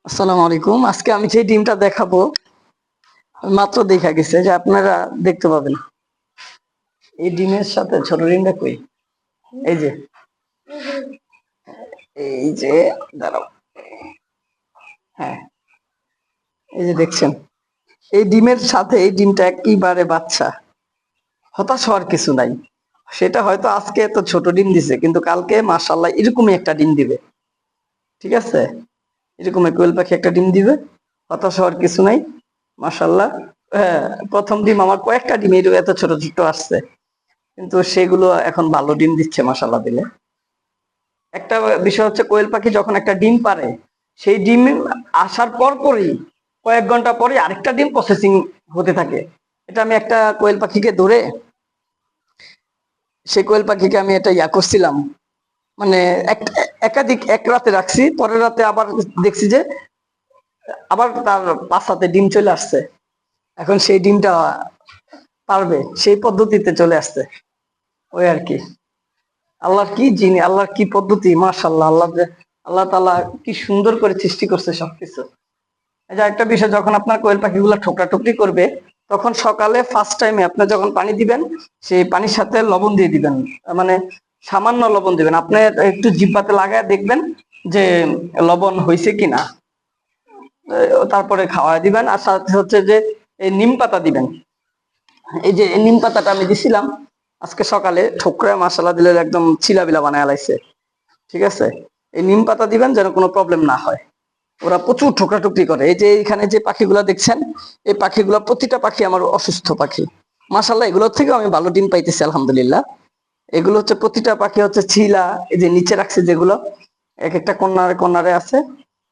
আসসালামু আলাইকুম। আজকে আমি যে ডিমটা দেখাবো মাত্র দেখা গেছে যে আপনারা দেখতে পাবেন। এই ডিমের সাথে ছোট ডিমটা কই? এই যে এই যে দাঁড়াও। হ্যাঁ, এই যে দেখছেন, এই ডিমের সাথে এই ডিমটা একেবারে বাচ্চা। হতাশ হওয়ার কিছু নাই। সেটা হয়তো আজকে এত ছোট ডিম দিছে, কিন্তু কালকে মাশাআল্লাহ এরকমই একটা ডিম দিবে। ঠিক আছে, এরকম কোয়েল পাখি একটা ডিম দিবে। হতাশ হওয়ার কিছু নাই। মাশাআল্লাহ। হ্যাঁ, প্রথম ডিম আমার কয়েকটা ডিম এত ছোট ছোট আসছে, কিন্তু সেগুলো এখন ভালো ডিম দিচ্ছে মাশাআল্লাহ দিলে। একটা বিষয় হচ্ছে, কোয়েল পাখি যখন একটা ডিম পারে, সেই ডিম আসার পরই কয়েক ঘন্টা পরে আরেকটা ডিম প্রসেসিং হতে থাকে। এটা আমি একটা কোয়েল পাখিকে ধরে, সেই কোয়েল পাখিকে আমি এটা করছিলাম, মানে একাধিক এক রাতে রাখছি, পরের রাতে আবার দেখছি যে আবার তার বাসাতে ডিম চলে আসছে। এখন সেই ডিমটা পারবে, সেই পদ্ধতিতে চলে আসছে। ওই আর কি। আল্লাহর কি জিনি, আল্লাহর কি পদ্ধতি, মাশাআল্লাহ। আল্লাহ তাআলা কি সুন্দর করে সৃষ্টি করছে সবকিছু। এই যে একটা বিষয়, যখন আপনার কোয়েল পাখিগুলো ঠোকরা ঠুকরি করবে, তখন সকালে ফার্স্ট টাইমে আপনি যখন পানি দিবেন, সেই পানির সাথে লবণ দিয়ে দিবেন। মানে সামান্য লবণ দিবেন, আপনি একটু জিহ্বাতে লাগায় দেখবেন যে লবণ হয়েছে কিনা। তারপরে খাওয়া দিবেন। আর সাথে হচ্ছে যে এই নিম পাতা দিবেন। এই যে নিম পাতাটা আমি দিছিলাম আজকে সকালে, ঠোকরা মশলা দিলে একদম ছিলাবিলা বানায় লাইছে। ঠিক আছে, এই নিম পাতা দিবেন যেন কোনো প্রবলেম না হয়। ওরা প্রচুর ঠোকরা টুকরি করে। এই যে এখানে যে পাখিগুলা দেখছেন, এই পাখিগুলা প্রতিটা পাখি আমার অসুস্থ পাখি। মাশাআল্লাহ, এগুলোর থেকেও আমি ভালো ডিম পাইতেছি আলহামদুলিল্লাহ। এগুলো হচ্ছে প্রতিটা পাখি হচ্ছে ছিলা, এই যে নিচে রাখছে যেগুলো, এক একটা কর্নারে কর্নারে আছে।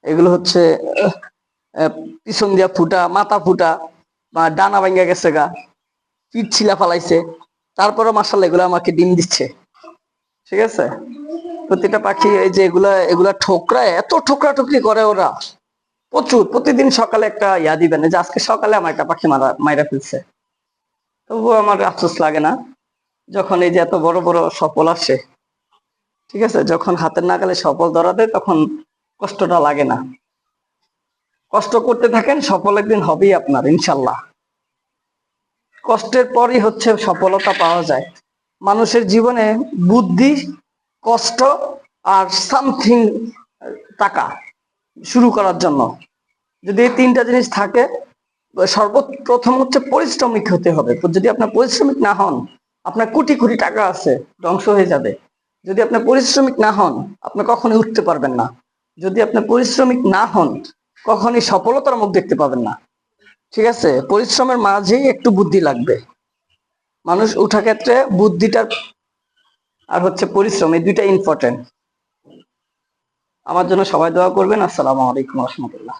এগুলো হচ্ছে আহ, পিছন দিয়া ফুটা, মাথা ফুটা, বা ডানা ভাঙ্গা গেছে গা, পিঠ ছিলা ফালাইছে, তারপরে মাশাআল্লাহ এগুলো আমাকে ডিম দিচ্ছে। ঠিক আছে, প্রতিটা পাখি এই যে এগুলা এগুলা ঠোকরায় এত ঠোকরা টুকরি করে ওরা প্রচুর। প্রতিদিন সকালে একটা দিবেন, যে আজকে সকালে আমার একটা পাখি মাইরা ফেলছে। তবুও আমার আফসোস লাগে না, যখন এই যে এত বড় বড় সফল আসে। ঠিক আছে, যখন হাতের নাগালে সফল ধরা দেয়, তখন কষ্টটা লাগে না। কষ্ট করতে থাকেন, সফল একদিন হবেই আপনার ইনশাল্লাহ। কষ্টের পরই হচ্ছে সফলতা পাওয়া যায়। মানুষের জীবনে বুদ্ধি, কষ্ট, আর সামথিং টাকা শুরু করার জন্য, যদি এই তিনটা জিনিস থাকে, সর্বপ্রথম হচ্ছে পরিশ্রমিক হতে হবে। যদি আপনার পরিশ্রমিক না হন, আপনার কোটি কোটি টাকা আছে, ধ্বংস হয়ে যাবে। যদি আপনি পরিশ্রমিক না হন, আপনি কখনোই উঠতে পারবেন না। যদি আপনি পরিশ্রমিক না হন, কখনোই সফলতার মুখ দেখতে পাবেন না। ঠিক আছে, পরিশ্রমের মাঝেই একটু বুদ্ধি লাগবে। মানুষ উঠা ক্ষেত্রে বুদ্ধিটা আর হচ্ছে পরিশ্রম, এই দুইটা ইম্পর্টেন্ট। আমার জন্য সবাই দোয়া করবেন। আসসালামু আলাইকুম রহমতুল্লাহ।